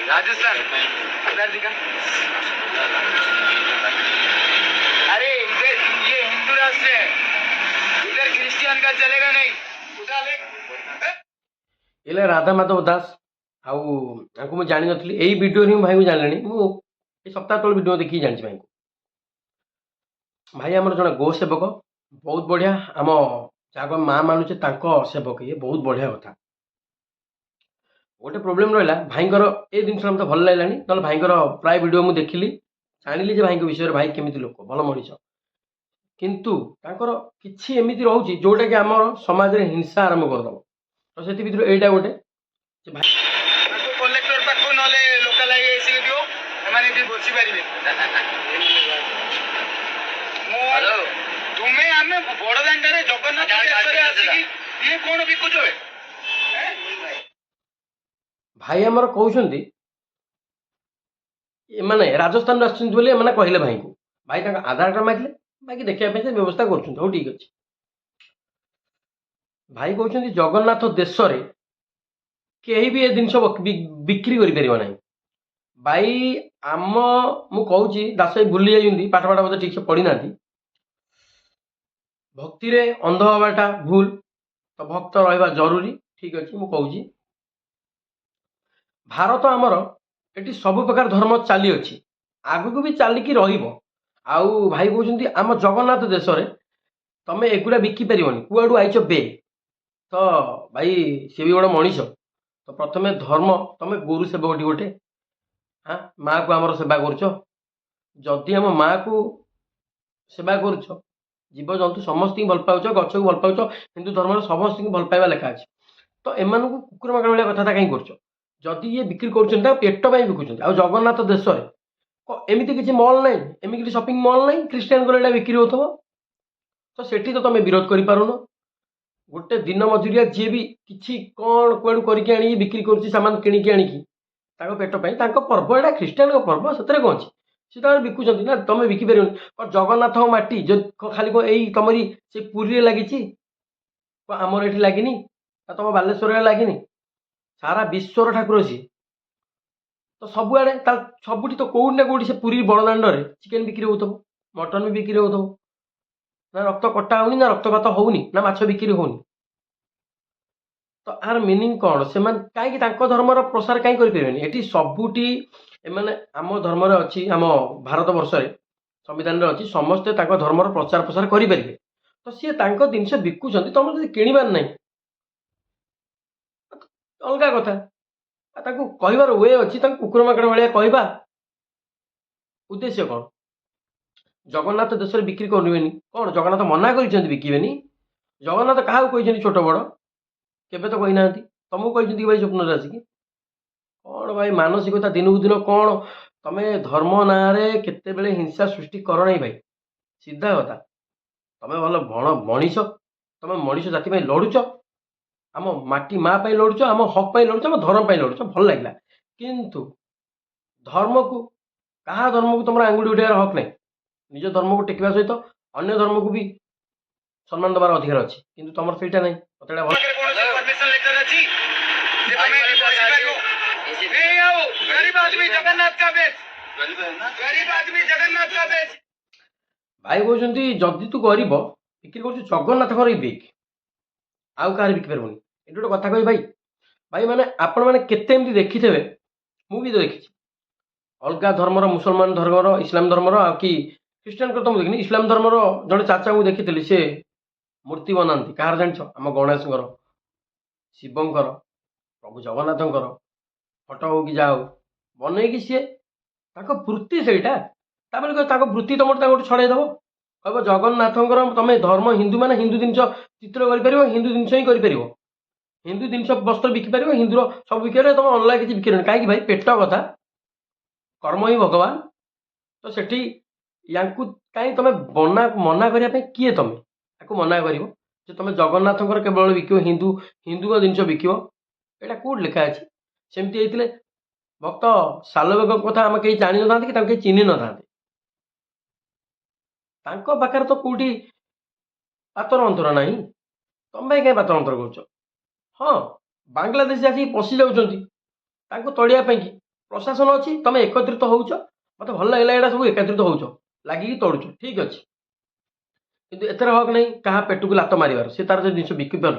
राजस्थान उधर दिखा। अरे इधर ये हिंदू राष्ट्र है, इधर क्रिश्चियन का चलेगा नहीं। उधर इले राधा माधव दास आउ मुझे जानी नी यही वीडियो ही भाई को जानी मुझे सप्ताह तल वीडियो देखिए जानी भाई को। भाई आमर जड़े गो सेवक बहुत बढ़िया आम जहाँ माँ मानुचे सेवक ये बहुत बढ़िया कथा। गोटे प्रोब्लेम रहा भाईंकर ए जिन मत भल लगे ना भाईंकर प्राय वीडियो मुझे देखिली जानी भाई विषय भाई केमी लोक भल मनीष किंतु तांकर किछि एमिति रहउछि जोटा कि हमर समाज रे हिंसा आरंभ कर दबो। तो सेति भितर एटा गोटे जे भाई कलेक्टर पाखु नले लोकल आइ एसी दियो माने भी बसी पारिबे। हेलो तुमे आमे बड़ दांडरे जगन्नाथ देशरे आसी कि ये कोन बिकुछ बे भाई हमर कहउछंती ए माने राजस्थान आछंती बोले माने कहले भाई को भाई तांका आधार कार्ड मागले बाकी देखिया पे व्यवस्था करछंती हो ठीक अछि। भाई कहउछंती जगन्नाथ देश रे केही भी ए जिनस बिक्री करि परिबो नाही। भाई आम मु कहूची दास भाई भूली जाइंदी पाठ पाठ बोधे ठीक से पढ़ी नांती भक्ति रे अंध हवाटा भूल तो भक्त रहिबा जरूरी ठीक अछि। मु कहूची भारत आमर एटी सब प्रकार धर्म चली अछि आगु को भी चलिकी रहिबो। आउ भाई कहउछंती आम जगन्नाथ देश रे तमे एगुडा बिकी परिबोनी कुआडू आइछ बे तो भाई सी भी गोटे मनीष तो प्रथमे धर्म तमे गुरु सेवकटी गोटे हाँ माँ को आमर सेवा करुदी आम माँ को सेवा करुच जीव जंतु समस्त भल पाच गच को भल पाच हिंदू धर्म समस्त भल पाइबा लेखा अच्छे तो एम कुकुर माकड़ भाया कथा कहीं करदी ये बिक्री कर पेट पर बिकुंट आ जगन्नाथ देश में एमती किसी मल ना एमती सपिंग मल ना क्रिस्टियान को बिक्री हो तो सेठी तो तुम विरोध कर पारुन। गोटे दिन मजुरिया जी भी किसी कौन कुआड़ू करके बिक्री कर सामान किणिकी आणिकी पेट पर्व एटा क्रिस्टियान पर्व से कौन अच्छी सी बिकुंट ना तुम बिकी पार जगन्नाथ माटी जो खाली यही तुमरी से पुरी लगी आमर ये लगिनी तुम बालेश्वर लगिनी सारा विश्वर ठाकुर सी तो सबुआड़े सबुठी तो कौटी ना कौटी से पुरी बड़दाण्ड चिकेन बिक्री हो मटन भी बिक्री हो ना रक्त कटा होनी ना रक्तपात होनी ना माछ बिक्री होनी तो आर मीनिंग कौन से कहीं धर्मर प्रसार कहीं करें सबुटी एमाने आम धर्म अच्छी आम भारत वर्ष संविधान अच्छी समस्ते धर्मर प्रचार प्रसार करेंगे तो सी जिनस बिकुंट तुम जो किणवार ना अलग कथा कहबार वे अच्छी कुकुर माकड़ भाया कहवा उद्देश्य कौन जगन्नाथ देश में बिक्री करें कौन जगन्नाथ मना कर बिकबेनी जगन्नाथ क्या कहते छोट बड़ केबे तो कहना तुमको कहते भाई स्वप्न आसिकी कौन भाई मानसिकता दिन को दिन कौन तुम धर्म ना केते बेले हिंसा सृष्टि कर नहीं भाई सीधा कथा तुम भल भण मनीष तुम मनीष जाति लड़ुच आम माटी माँ लड़ुच आम हक पर लड़ुच आम धर्म पर लड़ुच भल लगे किंतु धर्म को क्या धर्म को तुम आंगुठी उठार हक नहीं निज धर्म को टेकवा सहित अन्य धर्म को भी सम्मान दबार अधिकार अच्छी किंतु तुम सहीटा नहीं परमिशन लेटर अछि जे तुमे बसी पारियो ए आओ गरीब आदमी जगन्नाथ का बेच गरीब आदमी जगन्नाथ का बेच भाई कहते जदि तू गरीब बिक्री कर जगन्नाथ घर बिक आउ कह बिकी पारबुनि ये गोटे कथा कही भाई भाई माने आपण मैंने केते देखी थे मु भी तो देखी अलग धर्मर मुसलमान धर्मर इस्लाम धर्मर आ कि क्रिस्टियान को तो मुझे देखनी इस्लाम धर्मर जड़े चाचा को देखी सी मूर्ति बनाती कहार जान आम गणेश शिवंकर प्रभु जगन्नाथ फटो हो कि जा हो बनईकि सी वृत्ति से वृत्ति तुम गोटे छड़ेदब कह जगन्नाथ तुम धर्म हिंदू मान हिंदू जिन चित्र कर हिंदू जिन ही कर हिंदू जिन वस्त्र बिकिपार हिंदूर सब बिक तुम अनलाइन किसी बिक्री कहीं भाई पेट कथा कर्म ही भगवान तो सेठी यांकु कहीं तुम मना करने किए तुम या मना कर तुम जगन्नाथ केवल बिक हिंदू हिंदू जिन बिक यहाँ कौट लिखा अच्छे सेमती होते भक्त सालवेग कथा आम कहीं जानी ना कि कहीं चिन्ह न था पाखे तो कौटी पातर अंतर ना तुम कहीं पातर अंतर कर हाँ बांग्लादेश आसिक पशि जाऊँच तलियापाई प्रशासन अच्छी तुम एकत्रित होच मत भल लगे यहाँ सब एकत्रित होच लगिकी तोड़ुच ठीक अच्छे कितु एथर हक नहीं क्या पेट को लात मार सी तार जो जिन बिकी पार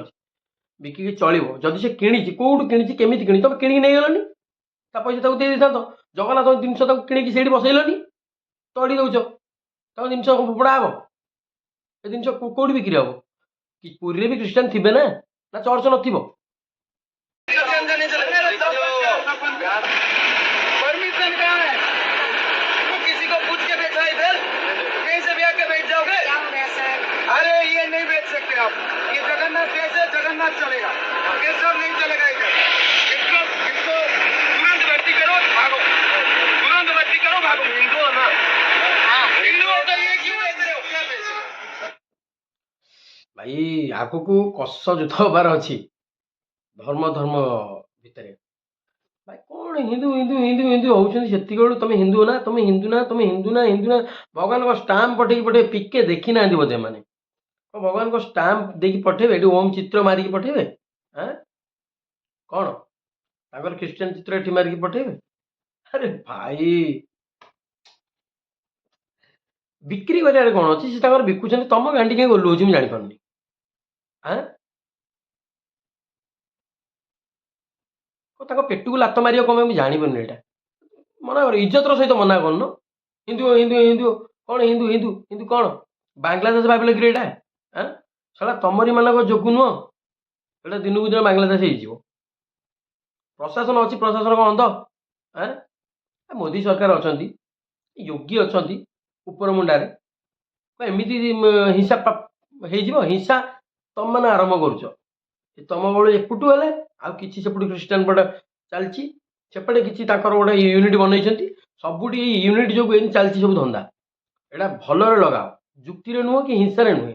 बिकिकी चलो जदि से कि कौटू कि केमी कि तुम कि नहीं गलनि पैसा दे था जगन्नाथ जिनस कि से बसैलनि तड़ी दौच तुम जिन फोपड़ा हे ए जिन कौटी बिक्री हम कि पुरी भी क्रिश्चियन थे ना ना चर्च न परमिशन कहाँ है? वो किसी को पूछ के बेचा इधर? कहीं से भी आके बैठ जाओगे? अरे ये नहीं बेच सकते आप। ये जगन्नाथ कैसे जगन्नाथ चलेगा? ये सब नहीं चलेगा इधर। इसको तुरंत भर्ती करो भागो। तुरंत भर्ती करो भागो। हिंदू हो ना? हिंदू हो तो ये क्यों बेच रहे हो? क्या बेच रहे हो? भाई आग को कष युद्ध हबार अच्छी धर्म धर्म भितर भाई कौन हिंदू हिंदू हिंदू हिंदू होती तुम हिंदू ना तुम हिंदू ना तुम हिंदू ना हिंदू ना भगवान को स्टाम्प पठे पठे पिके देखी ना बोधे मैंने भगवान को स्टाम्प देकी पठेबे ये ओम चित्र मारिकी पठेबे हाँ कौन तांकर क्रिश्चियन चित्र एठी मारिकी पठेबे अरे भाई बिक्री कर कौन अच्छी से बिकुं तुम गांडी कहीं गोलू मुझे जापार हाँ पेट को लात मार कम मुझे जापार यहाँ मना कर इज्जतर सहित मना कर हिंदू हिंदू हिंदू कौन हिंदू हिंदू हिंदू कौन बांग्लादेश भाविल कि हाँ साला तमरी मान जोगु नुह ये दिन को दिन बांग्लादेश हो प्रशासन अच्छी प्रशासन कौन तो हाँ मोदी सरकार अच्छा योगी अच्छा ऊपर मुंडारे एमती हिंसा हो हिंसा तुम मैंने आरंभ कर तुम बड़े एपटू हेले आउ कि सेपटू क्रिश्चियन पटे चलती सेपटे कि गोटे यूनिट बनई सबुठ यूनिट जो चलती सब धंदा यहाँ भलरे लगाओ जुक्ति नुह कि हिंसा नुहे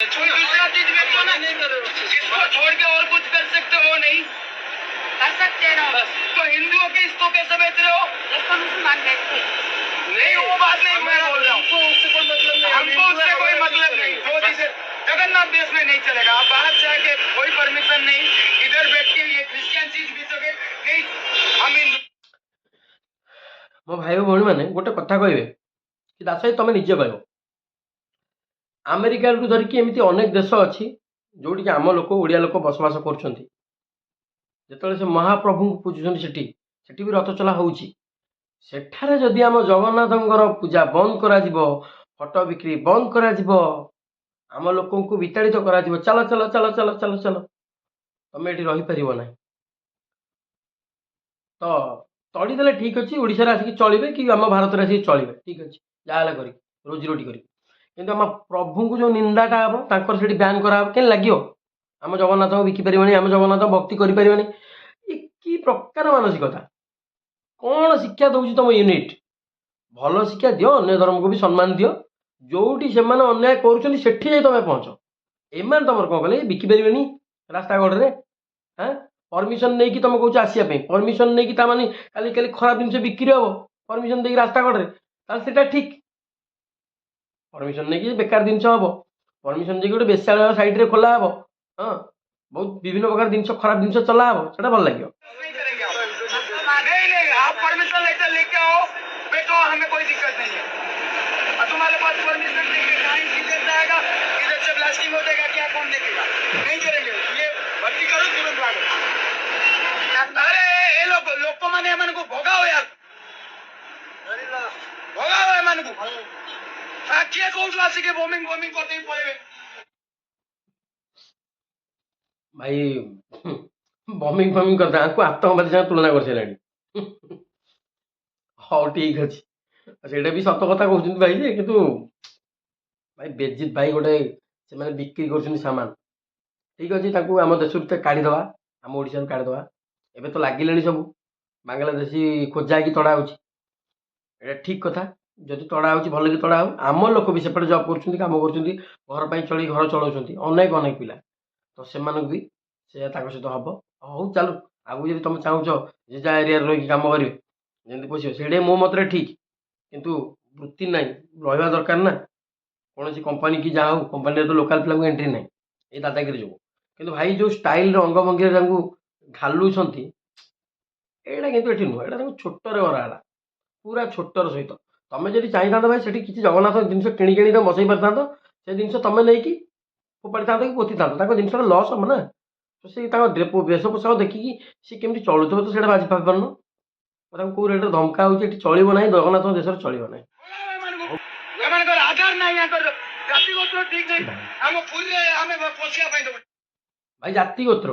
कोई दूसरा चीज बेचो ना इसको छोड़ के और कुछ कर सकते हो नहीं कर सकते हैं ना बस तो हिंदुओं के इसको कैसे बेच रहे हो इसको मुसलमान बेचते नहीं वो बात नहीं मैं बोल रहा हूँ हमको उससे कोई मतलब नहीं जो चीजें जगन्नाथ देश में नहीं चलेगा आप बाहर से आके कोई परमिशन नहीं इधर बैठ के ये क्रिश्चियन चीज बेचोगे नहीं हम हिंदू मो भाई भौणी मैंने गोटे कथा कहे कि दास तुम निजे कह अमेरिका धरिकी एमती अनेक देश अच्छी जोटि आम लोक ओडिया लोक बसवास कर से महाप्रभु को पूजुं सेठी भी रथ चला होची सेठारे जदि आम जगन्नाथ पूजा बंद करा फटो बिक्री बंद करा आम लोक विताड़ित करा चलो चलो चलो चलो चलो चलो तुम ये रहीपर ना तो तड़ीदे ठीक अच्छे ओडिशा आसिक चलिए कि आम भारत में आसिक चलिए ठीक अच्छे जहाँ कर रोजी रोटी कर किंतु आम प्रभु को जो निंदाटा हम तांकर से बैन कराब कहीं लगे आम जगन्नाथ को बिकिपर आम जगन्नाथ भक्ति करें कि प्रकार मानसिकता कौन शिक्षा दौर तुम यूनिट भल शिक्षा दियो अन्य धर्म को भी सम्मान दियो जोटी से अन्याय कर तुम पहुंच एम तुम कौन कले बिकिपर रास्ता कड़े हाँ परमिशन नहीं कि तुम कौच आसपा परमिशन नहीं कि मानी काली काली खराब जिन बिक्री हम परमिशन देकी रास्ता कड़े ठीक परमिशन नहीं कि बेकार जिन हम परमिशन देकी गोटे बेश्यालय साइड रे खोला हम हाँ बहुत विभिन्न प्रकार जिन खराब जिन चला हम से भल लगे नहीं आप परमिशन लेटर लेके आओ बेटो हमें कोई दिक्कत नहीं है और तुम्हारे पास परमिशन नहीं है टाइम किधर जाएगा इधर से ब्लास्टिंग हो जाएगा क्या कौन देखेगा नहीं करेंगे ये भर्ती करो तुरंत भागो अरे ये लोग को माने मन को भगाओ यार भगाओ मन को साक्षी कोर्ट वासी के बॉम्बिंग बॉम्बिंग करते ही पड़े भाई बॉम्बिंग फॉम्बिंग करते आपको आतंकवादी साथ तुलना कर सारे हाँ ठीक अच्छे से भी सत कथा कहते भाई जे कितु भाई बेजित भाई गोटे से बिक्री कर सामान ठीक अच्छे आम देश काढ़ीदे आम ओडिशा काढ़ीदे एवं तो लगिले सब बांग्लादेशी खोजा कि तड़ा हो ठीक कथा जदि तड़ा हो भल कि तड़ा हो आम लोक भी सेपटे जब कर कम कर घर पर चल घर चलाऊँ अनेक अनेक पिला तो से भी से सहित हम हूँ चलो आगू जब तुम चाहूच जे जहाँ एरिया रही कम करेंगे जमी पोषे से मो मत ठीक किंतु वृत्ति ना रहा दरकार ना कौन कंपानी की जहाँ हो कंपानी तो लोकाल पिला एंट्री ना ये दादागिरी जो कि भाई जो स्टाइल अंगभंगी घालुंट ଏଇଟା କିନ୍ତୁ ଏଠି ନୁହଁ, ଏଇଟା ତାଙ୍କୁ ଛୋଟରେ କରା ହେଲା, ପୁରା ଛୋଟର ସହିତ। ତମେ ଯଦି ଚାହିଁଥାନ୍ତ ଭାଇ ସେଠି କିଛି ଜଗନ୍ନାଥ ଜିନିଷ କିଣିକି ଆଣି ତମେ ବସେଇ ପାରିଥାନ୍ତ, ସେ ଜିନିଷ ତମେ ନେଇକି ଫୋପାଡ଼ିଥାନ୍ତ କି ପୋତିଥାନ୍ତ, ତାଙ୍କ ଜିନିଷଟା ଲସ୍ ହବ ନା। ତ ସେ ତାଙ୍କ ବେଶ ପୋଷାକ ଦେଖିକି ସିଏ କେମିତି ଚଳୁଥିବ ତ ସେଇଟା ବାଜି ପାରୁନ। ତାଙ୍କୁ କୋଉ ରେଟ୍ରେ ଧମକା ହେଉଛି, ଏଠି ଚଳିବ ନାହିଁ, ଜଗନ୍ନାଥଙ୍କ ଦେଶରେ ଚଳିବ ନାହିଁ। ଏମାନଙ୍କର ଆଧାର ନାହିଁ, ୟାଙ୍କର ଜାତି ଗୋତ୍ର ଠିକ ନାହିଁ। ଆମ ପୁରୀରେ ଆମେ ପଶିବା ପାଇଁ ଦେବୁ। ଭାଇ ଜାତିଗୋତ୍ର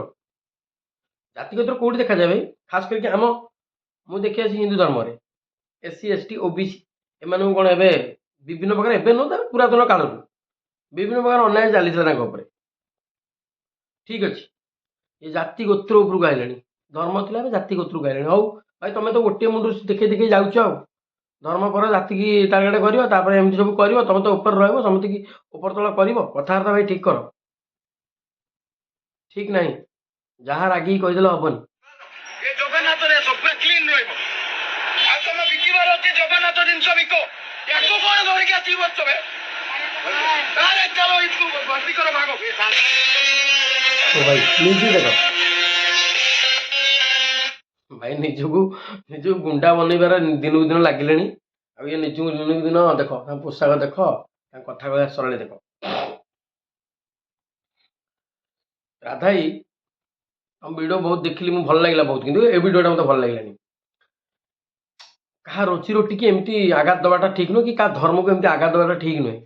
କୋଉଠି ଦେଖାଯାଏ ଭାଇ? ଖାସ କରିକି ମୁଁ ଦେଖି ଆସିଛି ହିନ୍ଦୁ ଧର୍ମରେ SC ST OBC ଏମାନଙ୍କୁ କ'ଣ ଏବେ ବିଭିନ୍ନ ପ୍ରକାର, ଏବେ ନୁହଁ ତାର ପୁରାତନ କାଳରୁ ବିଭିନ୍ନ ପ୍ରକାର ଅନ୍ୟାୟ ଚାଲିଥିଲା ତାଙ୍କ ଉପରେ। ଠିକ ଅଛି, ଏ ଜାତି ଗୋତ୍ର ଉପରକୁ ଆଇଲାଣି, ଧର୍ମ ଥିଲା ଏବେ ଜାତି ଗୋତ୍ରକୁ ଆଇଲାଣି। ହଉ ଭାଇ, ତମେ ତ ଗୋଟିଏ ମୁଣ୍ଡରୁ ଦେଖେଇ ଦେଖେଇ ଯାଉଛ, ଆଉ ଧର୍ମ ପରେ ଜାତିକି ଟାର୍ଗେଟ କରିବ, ତାପରେ ଏମିତି ସବୁ କରିବ, ତମେ ତ ଉପରେ ରହିବ, ସମସ୍ତଙ୍କୁ ଉପର ତଳ କରିବ। କଥାବାର୍ତ୍ତା ଭାଇ ଠିକ କର, ଠିକ ନାହିଁ, ଯାହା ରାଗିକି କହିଦେଲେ ହବନି। ଏ ଜଗନ୍ନାଥ ଦେଶ ପୁରା କ୍ଲିନ ରହିବ। ଆଉ ତମେ ବିକିବାର ଅଛି ଜଗନ୍ନାଥ ଜିନିଷ ବିକ, ୟାକୁ କଣ ଧରିକି ଆସିବ ତମେ? ଆରେ ଚାଲ ଇସକୁ ଭର୍ତ୍ତି କର ଭାଗ। ଓ ଭାଇ ନିଜେ ଦେଖ ଭାଇ, ନିଜକୁ ଗୁଣ୍ଡା ବନେଇବାର ଦିନକୁ ଦିନ ଲାଗିଲେଣି। ଆଉ ଇଏ ନିଜକୁ ଦିନକୁ ଦିନ ଦେଖ, ତାଙ୍କ ପୋଷାକ ଦେଖ, ତାଙ୍କ କଥା କହିବା ଶୈଳୀ ଦେଖ। ରାଧାଇ ଆମ ଭିଡ଼ିଓ ବହୁତ ଦେଖିଲି, ମୁଁ ଭଲ ଲାଗିଲା ବହୁତ, କିନ୍ତୁ ଏ ଭିଡ଼ିଓଟା ମୋତେ ଭଲ ଲାଗିଲାନି। କାହା ରୋଜି ରୋଟିକି ଏମିତି ଆଘାତ ଦେବାଟା ଠିକ ନୁହେଁ, କି କାହା ଧର୍ମକୁ ଏମିତି ଆଘାତ ଦେବାଟା ଠିକ ନୁହେଁ।